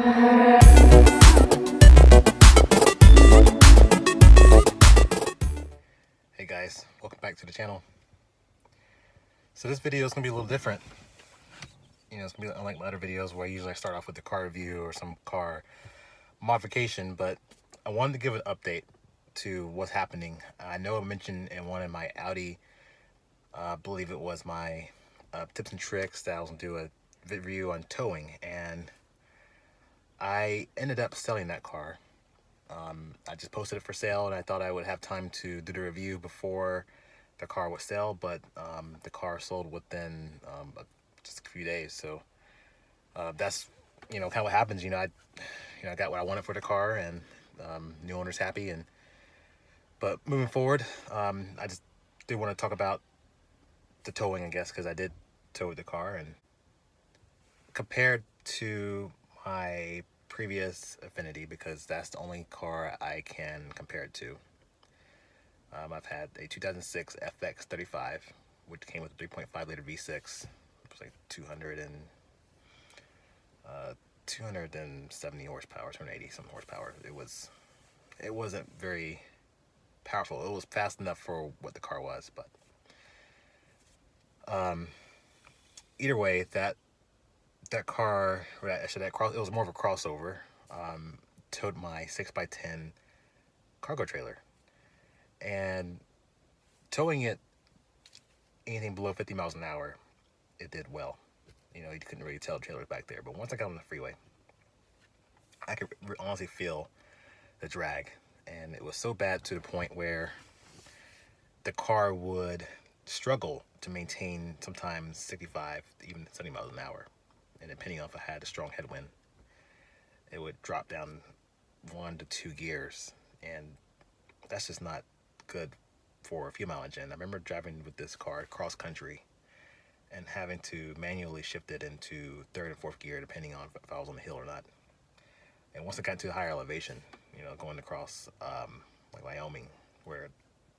Hey guys, welcome back to the channel. So this video is going to be a little different. It's going to be unlike my other videos where I usually start off with the car review or some car modification, but I wanted to give an update to what's happening. I know I mentioned in one of my Audi, I believe it was my tips and tricks, that I was going to do a review on towing, and I ended up selling that car. I just posted it for sale, and I thought I would have time to do the review before the car would sell, but the car sold within just a few days. So that's kind of what happens. I got what I wanted for the car, and new owner's happy. But moving forward, I just do want to talk about the towing, I guess, because I did tow the car, and compared to my previous Affinity, because that's the only car I can compare it to. I've had a 2006 FX35, which came with a 3.5 liter V6. It was like 270 horsepower, 280 some horsepower. It wasn't very powerful. It was fast enough for what the car was, but either way, that car, or actually it was more of a crossover, towed my 6x10 cargo trailer. And towing it anything below 50 miles an hour, it did well. You couldn't really tell the trailer was back there. But once I got on the freeway, I could honestly feel the drag. And it was so bad to the point where the car would struggle to maintain sometimes 65 to even 70 miles an hour. And depending on if I had a strong headwind, it would drop down 1 to 2 gears. And that's just not good for a few mileage in. I remember driving with this car cross country and having to manually shift it into 3rd and 4th gear depending on if I was on the hill or not. And once I got into a higher elevation, going across like Wyoming, where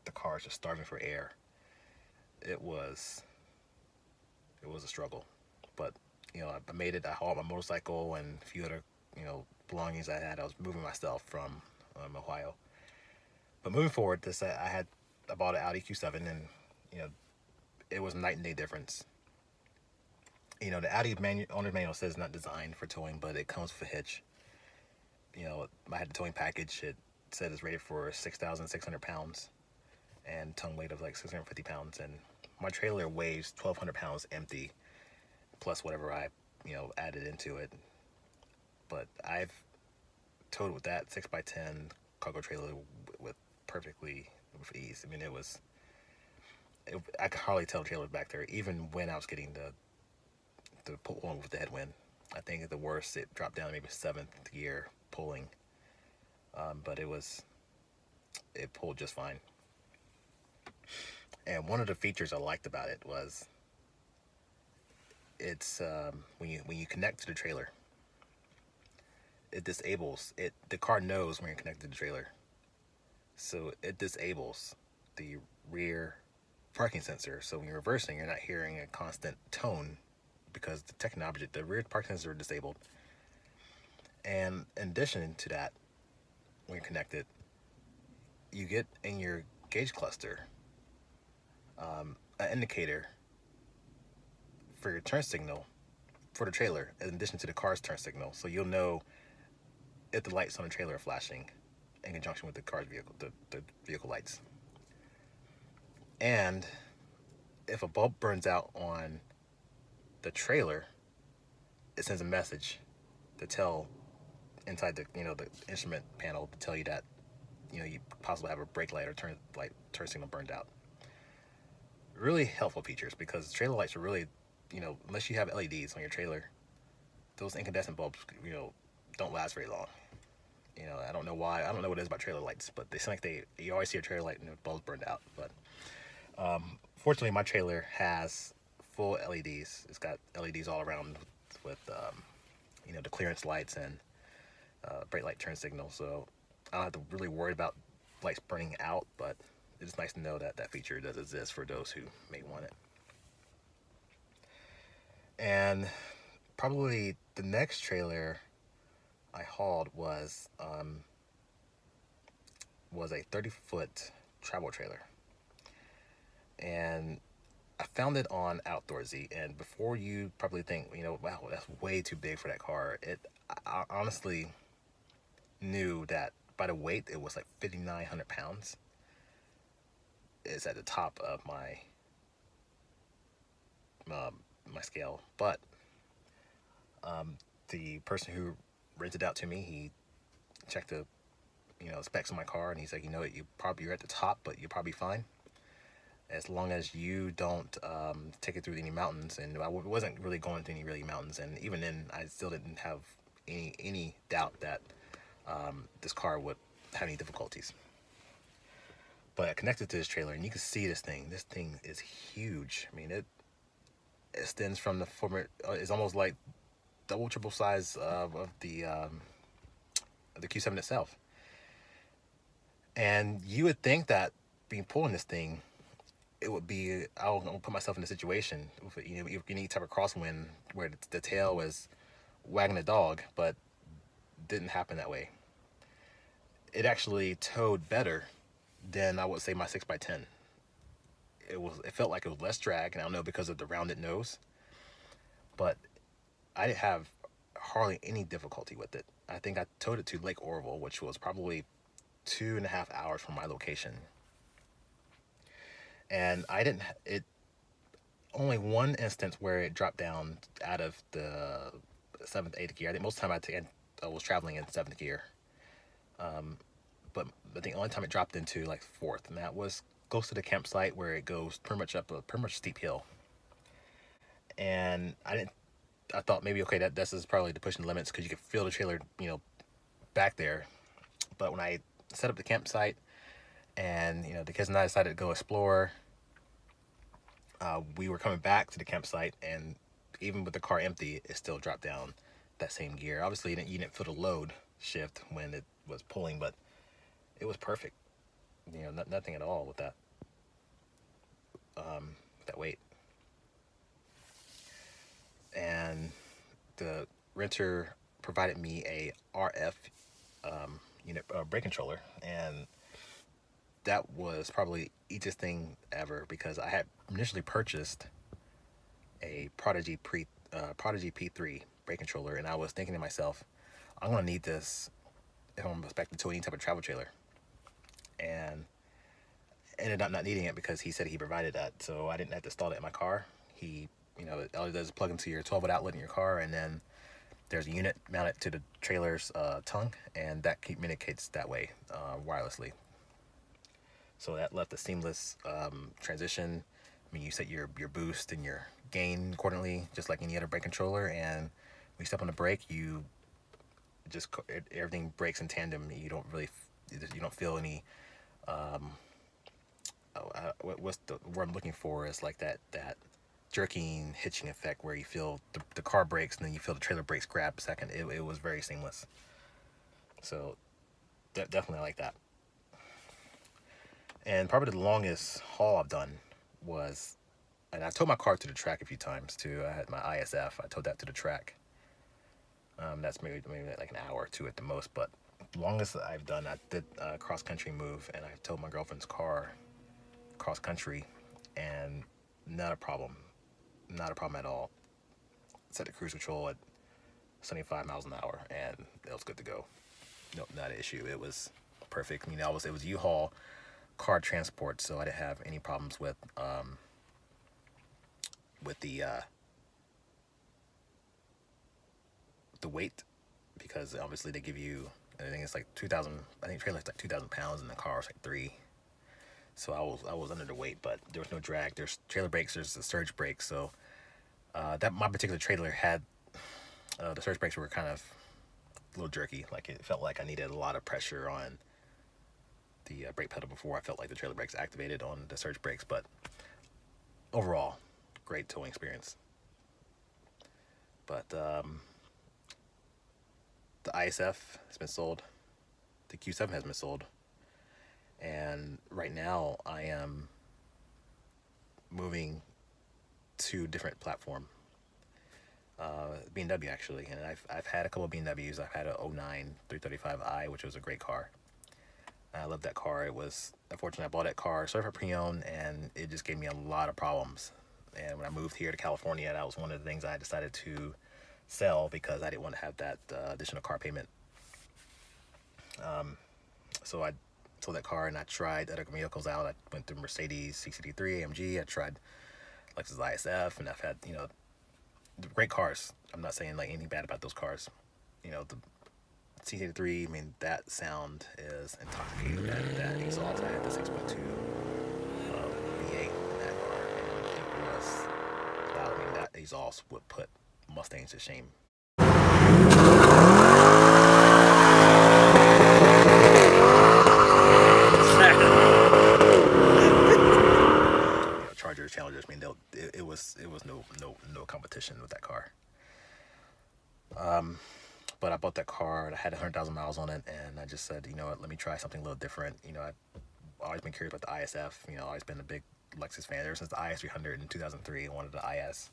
the car is just starving for air, it was a struggle. But I made it. I hauled my motorcycle and a few other belongings I had. I was moving myself from Ohio. But moving forward, I bought an Audi Q7, and it was a night and day difference. The Audi owner's manual says it's not designed for towing, but it comes with a hitch. I had the towing package. It said it's rated for 6,600 pounds and tongue weight of like 650 pounds, and my trailer weighs 1,200 pounds empty, plus whatever I added into it. But I've towed with that 6x10 cargo trailer perfectly with ease. I mean, I could hardly tell the trailer back there, even when I was getting the pull on with the headwind. I think at the worst it dropped down to maybe 7th gear pulling, but it pulled just fine. And one of the features I liked about it was it's when you connect to the trailer, it disables it. The car knows when you're connected to the trailer, so it disables the rear parking sensor. So when you're reversing, you're not hearing a constant tone because the rear parking sensor is disabled. And in addition to that, when you're connected, you get in your gauge cluster an indicator for your turn signal for the trailer, in addition to the car's turn signal. So you'll know if the lights on the trailer are flashing in conjunction with the car's vehicle, the vehicle lights. And if a bulb burns out on the trailer, it sends a message to tell inside the the instrument panel to tell you that you possibly have a brake light or turn signal burned out. Really helpful features, because trailer lights are really, unless you have LEDs on your trailer, those incandescent bulbs don't last very long. I don't know why. I don't know what it is about trailer lights, but they seem like you always see a trailer light and the bulb's burned out. But fortunately, my trailer has full LEDs. It's got LEDs all around with the clearance lights and brake light turn signal, so I don't have to really worry about lights burning out. But it's nice to know that that feature does exist for those who may want it. And probably the next trailer I hauled was a 30-foot travel trailer, and I found it on Outdoorsy. And before you probably think, wow, that's way too big for that car, I honestly knew that by the weight, it was like 5,900 pounds. It's at the top of um, my scale, but the person who rented out to me, he checked the specs of my car, and he's like, you're at the top, but you're probably fine as long as you don't take it through any mountains. And I wasn't really going through any really mountains, and even then, I still didn't have any doubt that this car would have any difficulties. But I connected to this trailer, and you can see this thing. This thing is huge. I mean, it extends from the former. It's almost like double, triple size of the Q7 itself. And you would think that being pulling this thing, it would be, I'll put myself in a situation with, any type of crosswind where the tail was wagging the dog, but didn't happen that way. It actually towed better than, I would say, my 6x10. It felt like it was less drag, and I don't know, because of the rounded nose, but I didn't have hardly any difficulty with it. I think I towed it to Lake Orville, which was probably 2.5 hours from my location. And I didn't, it only one instance where it dropped down out of the seventh, eighth gear. I think most of the time I was traveling in seventh gear. But the only time it dropped into like fourth, and that was close to the campsite where it goes pretty much up a pretty much steep hill. And I thought maybe, okay, this is probably the pushing the limits, because you could feel the trailer, back there. But when I set up the campsite, and the kids and I decided to go explore, we were coming back to the campsite, and even with the car empty, it still dropped down that same gear. Obviously, you didn't feel the load shift when it was pulling, but it was perfect. Nothing at all with that weight. And the renter provided me a RF brake controller, and that was probably the easiest thing ever, because I had initially purchased a Prodigy P3 brake controller, and I was thinking to myself, I'm gonna need this if I'm expecting to any type of travel trailer, and ended up not needing it because he said he provided that, so I didn't have to install it in my car. He, all it does is plug into your 12-volt outlet in your car, and then there's a unit mounted to the trailer's tongue, and that communicates that way wirelessly. So that left a seamless transition. I mean, you set your boost and your gain accordingly, just like any other brake controller. And when you step on the brake, everything breaks in tandem. You don't feel any. What's the word I'm looking for is like that jerking, hitching effect where you feel the car brakes, and then you feel the trailer brakes grab a second. It was very seamless. So definitely like that. And probably the longest haul I've done was, and I towed my car to the track a few times too. I had my ISF. I towed that to the track. That's maybe like an hour or two at the most. But the longest I've done, I did a cross country move, and I towed my girlfriend's car cross country, and not a problem at all. Set the cruise control at 75 miles an hour, and it was good to go. Nope, not an issue. It was perfect. It was U-Haul car transport, so I didn't have any problems with the weight, because obviously they give you, I think it's like 2,000. I think trailer's like 2,000 pounds, and the car was like 3. So I was under the weight, but there was no drag. There's trailer brakes. There's the surge brakes. So that my particular trailer had the surge brakes were kind of a little jerky. Like, it felt like I needed a lot of pressure on the brake pedal before I felt like the trailer brakes activated on the surge brakes. But overall, great towing experience. But the ISF has been sold. The Q7 has been sold. And right now I am moving to a different platform. BMW actually, and I've had a couple of BMWs. I've had a '09 335i, which was a great car. I love that car. It was unfortunately I bought that car certified pre-owned, and it just gave me a lot of problems. And when I moved here to California, that was one of the things I decided to sell because I didn't want to have that additional car payment. So I sold that car and I tried other vehicles out. I went through Mercedes C63, AMG. I tried Lexus ISF, and I've had, great cars. I'm not saying like anything bad about those cars. The C83, I mean, that sound is intoxicating. That exhaust, I had the 6.2 V8 in that car, and it was loud. I mean, that exhaust would put Mustangs to shame. Chargers, Challengers. I mean, it was no competition with that car. But I bought that car and I had 100,000 miles on it, and I just said, you know what, let me try something a little different. I've always been curious about the ISF. Always been a big Lexus fan ever since the IS300 in 2003. I wanted the IS.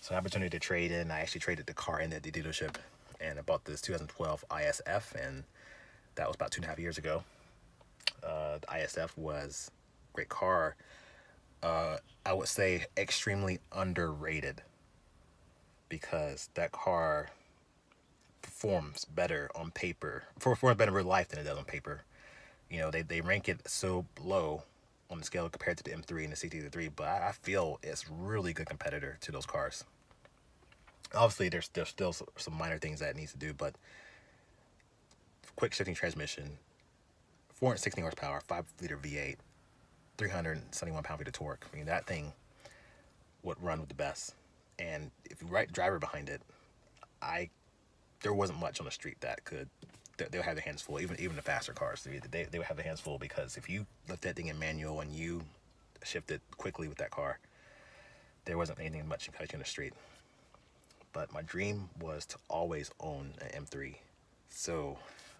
So an opportunity to trade in. I actually traded the car in at the dealership, and I bought this 2012 ISF, and that was about 2.5 years ago. The ISF was a great car. I would say extremely underrated because that car performs better on paper, performs better in real life than it does on paper. They rank it so low on the scale compared to the M3 and the CT3, but I feel it's really good competitor to those cars. Obviously, there's still some minor things that it needs to do, but quick shifting transmission, 416 horsepower, 5-liter V8, 371 pound-feet of torque. I mean, that thing would run with the best. And if you write driver behind it, there wasn't much on the street that could. They'll have their hands full. Even the faster cars, they would have their hands full, because if you left that thing in manual and you shifted quickly with that car, there wasn't anything much you could on the street. But my dream was to always own an M3, so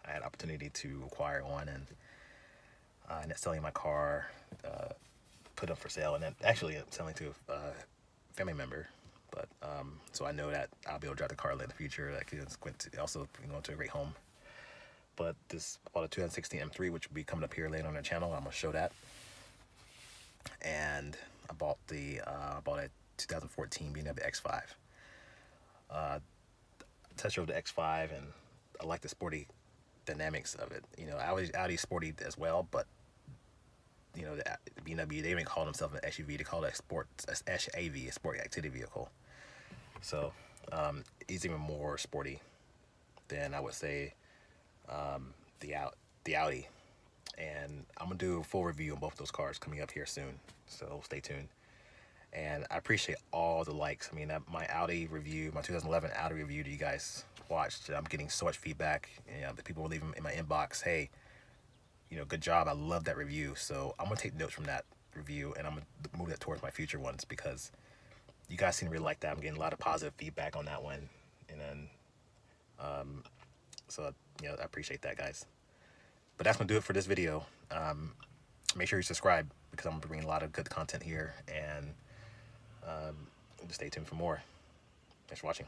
I had opportunity to acquire one, and I ended up selling my car, put up for sale, and then actually selling to a family member. But so I know that I'll be able to drive the car in the future. That could also go to a great home. But this bought a 2016 M3, which will be coming up here later on the channel. I'm gonna show that. And I bought a 2014 BMW X5. Test drove the X5, and I like the sporty dynamics of it. Audi sporty as well, but the BMW, they even call themselves an SUV. They call it a SAV, a sport activity vehicle. So it's even more sporty than, I would say, the Audi. And I'm gonna do a full review on both of those cars coming up here soon, so stay tuned. And I appreciate all the likes. I mean, my Audi review, my 2011 Audi review that you guys watched, I'm getting so much feedback. The people were leaving in my inbox, hey, good job, I love that review. So I'm gonna take notes from that review, and I'm gonna move that towards my future ones, because you guys seem to really like that. I'm getting a lot of positive feedback on that one, and then so I appreciate that, guys. But that's gonna do it for this video. Make sure you subscribe, because I'm gonna bring a lot of good content here, and just stay tuned for more. Thanks for watching.